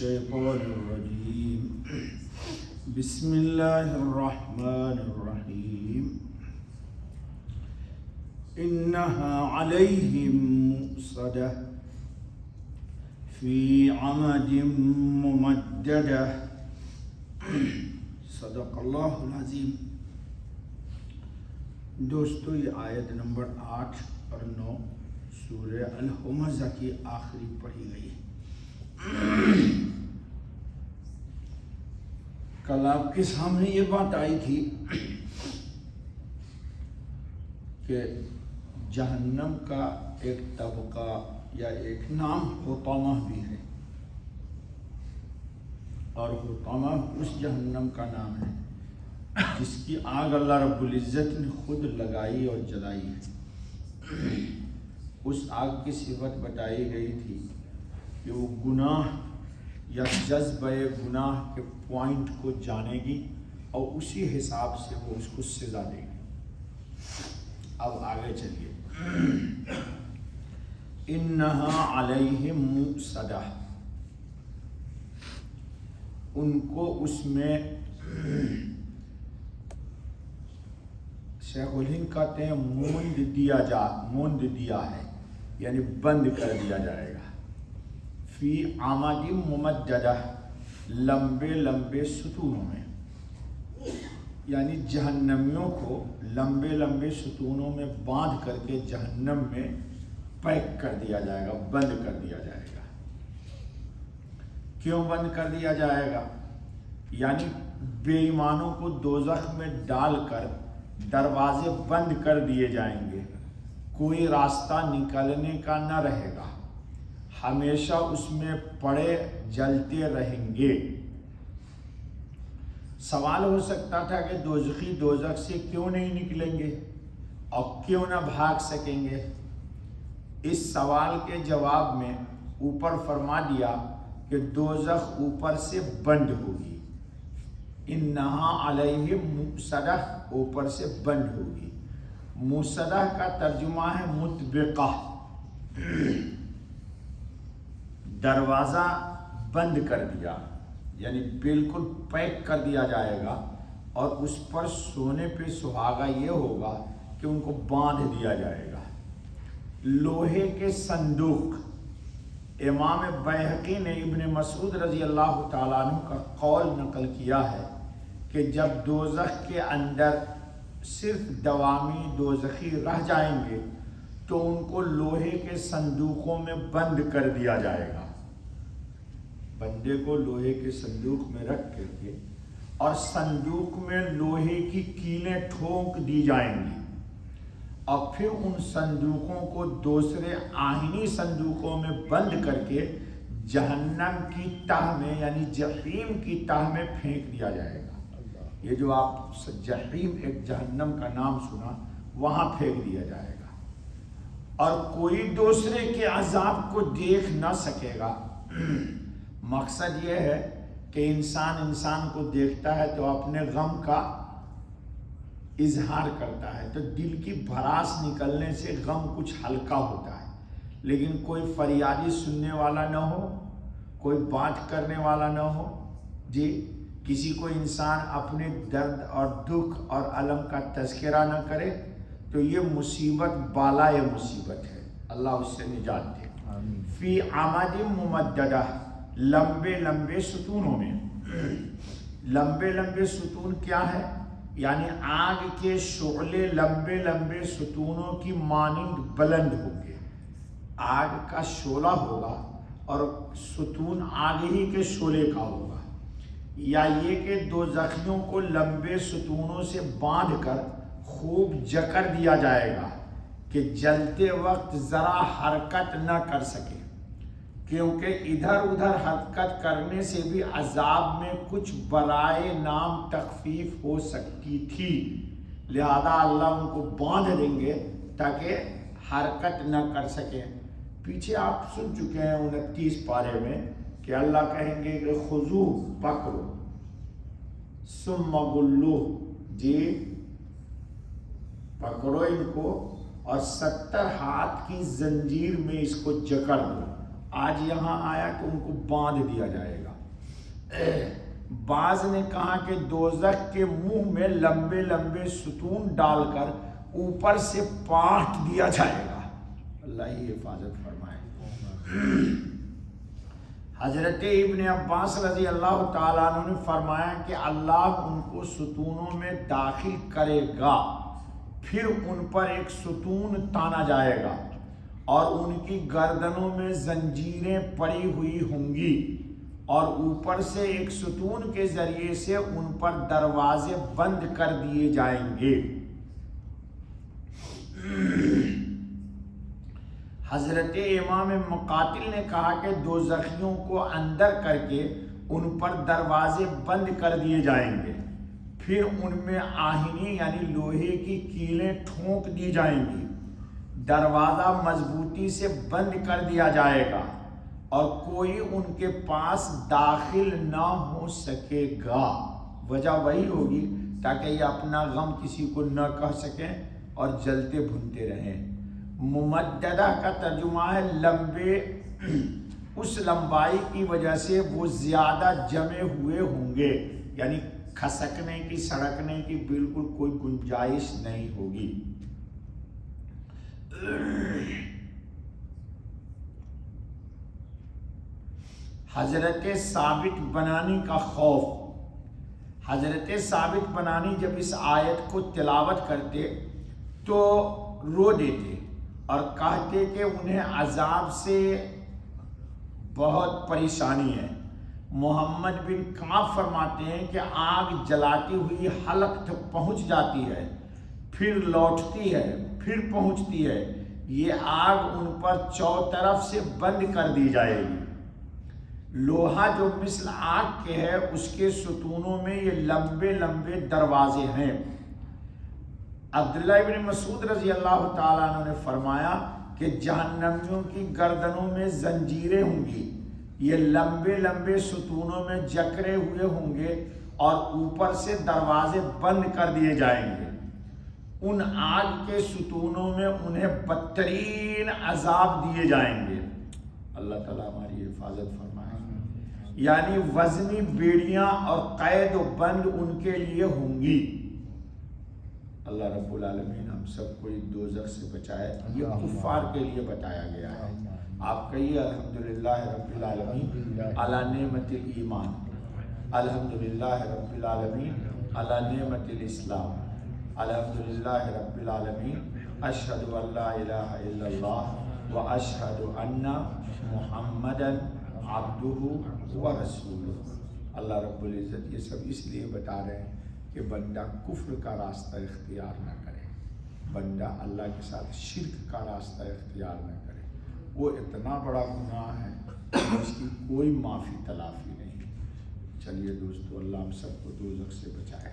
الشيطان الرجيم بسم الله الرحمن الرحيم إنها عليهم مؤصدة في عمد ممددة صدق اللہ العظیم۔ دوستو، یہ آیت نمبر 8 اور 9 سورہ الہمزہ کی آخری پڑھی گئی ہے۔ کل آپ کے سامنے یہ بات آئی تھی کہ جہنم کا ایک طبقہ یا ایک نام حطمہ بھی ہے، اور حطمہ اس جہنم کا نام ہے جس کی آگ اللہ رب العزت نے خود لگائی اور جلائی ہے۔ اس آگ کی صفت بتائی گئی تھی کہ وہ گناہ یا جذبہ گناہ کے پوائنٹ کو جانے گی اور اسی حساب سے وہ اس کو سزا دے گی۔ اب آگے چلیے۔ انہا علیہم مؤصدہ، ان کو اس میں شیخ الہند کہتے ہیں موند دیا ہے، یعنی بند کر دیا جائے گا۔ فی عمد ممددہ، لمبے لمبے ستونوں میں، یعنی جہنمیوں کو لمبے لمبے ستونوں میں باندھ کر کے جہنم میں پیک کر دیا جائے گا، بند کر دیا جائے گا۔ کیوں بند کر دیا جائے گا؟ یعنی بے ایمانوں کو دوزخ میں ڈال کر دروازے بند کر دیے جائیں گے، کوئی راستہ نکلنے کا نہ رہے گا، ہمیشہ اس میں پڑے جلتے رہیں گے۔ سوال ہو سکتا تھا کہ دوزخی دوزخ سے کیوں نہیں نکلیں گے اور کیوں نہ بھاگ سکیں گے؟ اس سوال کے جواب میں اوپر فرما دیا کہ دوزخ اوپر سے بند ہوگی، انہا علیہم مؤصدہ، اوپر سے بند ہوگی۔ مؤصدہ کا ترجمہ ہے مطبقہ، دروازہ بند کر دیا، یعنی بالکل پیک کر دیا جائے گا، اور اس پر سونے پہ سہاگا یہ ہوگا کہ ان کو باندھ دیا جائے گا۔ لوہے کے صندوق، امام بیہقی نے ابن مسعود رضی اللہ تعالیٰ عنہ کا قول نقل کیا ہے کہ جب دوزخ کے اندر صرف دوامی دوزخی رہ جائیں گے تو ان کو لوہے کے صندوقوں میں بند کر دیا جائے گا۔ بندے کو لوہے کے صندوق میں رکھ کر کے اور صندوق میں لوہے کی کیلیں ٹھونک دی جائیں گی، اور پھر ان صندوقوں کو دوسرے آہنی صندوقوں میں بند کر کے جہنم کی تہ میں، یعنی جحیم کی تہ میں پھینک دیا جائے گا۔ یہ جو آپ جحیم ایک جہنم کا نام سنا، وہاں پھینک دیا جائے گا، اور کوئی دوسرے کے عذاب کو دیکھ نہ سکے گا۔ مقصد یہ ہے کہ انسان کو دیکھتا ہے تو اپنے غم کا اظہار کرتا ہے، تو دل کی بھراس نکلنے سے غم کچھ ہلکا ہوتا ہے، لیکن کوئی فریادی سننے والا نہ ہو، کوئی بات کرنے والا نہ ہو، جی کسی کو انسان اپنے درد اور دکھ اور الم کا تذکرہ نہ کرے، تو یہ مصیبت بالائے مصیبت ہے، اللہ اس سے نجات دے۔ فی عمد ممددہ، لمبے لمبے ستونوں میں۔ لمبے لمبے ستون کیا ہے؟ یعنی آگ کے شعلے لمبے لمبے ستونوں کی مانند بلند ہوں گے۔ آگ کا شعلہ ہوگا اور ستون آگ ہی کے شعلے کا ہوگا، یا یہ کہ دوزخیوں کو لمبے ستونوں سے باندھ کر خوب جکڑ دیا جائے گا کہ جلتے وقت ذرا حرکت نہ کر سکے، کیونکہ ادھر ادھر حرکت کرنے سے بھی عذاب میں کچھ برائے نام تخفیف ہو سکتی تھی، لہذا اللہ ان کو باندھ دیں گے تاکہ حرکت نہ کر سکیں۔ پیچھے آپ سن چکے ہیں 29 پارے میں کہ اللہ کہیں گے کہ خذو، پکڑو، ثم غلوہ، جی پکڑو ان کو اور 70 ہاتھ کی زنجیر میں اس کو جکڑ دو، آج یہاں آیا کہ ان کو باندھ دیا جائے گا. بعض نے کہا کہ دوزخ کے منہ میں لمبے لمبے ستون ڈال کر اوپر سے پاٹ دیا جائے گا. اللہ ہی حفاظت فرمائے. حضرت ابن عباس رضی اللہ تعالیٰ عنہ نے فرمایا کہ اللہ ان کو ستونوں میں داخل کرے گا، پھر ان پر ایک ستون تانا جائے گا اور ان کی گردنوں میں زنجیریں پڑی ہوئی ہوں گی، اور اوپر سے ایک ستون کے ذریعے سے ان پر دروازے بند کر دیے جائیں گے. حضرت امام مقاتل نے کہا کہ دوزخیوں کو اندر کر کے ان پر دروازے بند کر دیے جائیں گے، پھر ان میں آہنی یعنی لوہے کی کیلیں ٹھونک دی جائیں گی، دروازہ مضبوطی سے بند کر دیا جائے گا اور کوئی ان کے پاس داخل نہ ہو سکے گا. وجہ وہی ہوگی تاکہ یہ اپنا غم کسی کو نہ کہہ سکیں اور جلتے بھنتے رہیں. ممددہ کا ترجمہ ہے لمبے، اس لمبائی کی وجہ سے وہ زیادہ جمے ہوئے ہوں گے، یعنی کھسکنے کی سڑکنے کی بالکل کوئی گنجائش نہیں ہوگی. حضرت ثابت بنانی کا خوف. حضرت ثابت بنانی جب اس آیت کو تلاوت کرتے تو رو دیتے اور کہتے کہ انہیں عذاب سے بہت پریشانی ہے. محمد بن کعب فرماتے ہیں کہ آگ جلاتی ہوئی حلق تک پہنچ جاتی ہے، پھر لوٹتی ہے، پھر پہنچتی ہے. یہ آگ ان پر چوطرف سے بند کر دی جائے گی. لوہا جو مثل آگ کے ہے اس کے ستونوں میں یہ لمبے لمبے دروازے ہیں. عبداللہ ابن مسعود رضی اللہ تعالیٰ عنہ نے فرمایا کہ جہنمیوں کی گردنوں میں زنجیریں ہوں گی، یہ لمبے لمبے ستونوں میں جکڑے ہوئے ہوں گے اور اوپر سے دروازے بند کر دیے جائیں گے. ان آگ کے ستونوں میں انہیں بدترین عذاب دیے جائیں گے. اللہ تعالیٰ ہماری حفاظت فرمائے. یعنی وزنی بیڑیاں اور قید و بند ان کے لیے ہوں گی. اللہ رب العالمین ہم سب کو دوزخ سے بچائے. یہ کفار کے لیے بتایا گیا ہے. آپ کہیے الحمدللہ رب العالمین علی نعمت الایمان، الحمدللہ رب العالمین علی نعمت الاسلام، الحمدللہ رب العالمین اشہد ان لا الہ الا اللہ و اشہد ان محمدا عبدہ و رسولہ. اللہ رب العزت یہ سب اس لیے بتا رہے ہیں کہ بندہ کفر کا راستہ اختیار نہ کرے، بندہ اللہ کے ساتھ شرک کا راستہ اختیار نہ کرے. وہ اتنا بڑا گناہ ہے جس کی کوئی معافی تلافی نہیں. چلیے دوستو، اللہ ہم سب کو دوزخ سے بچائے.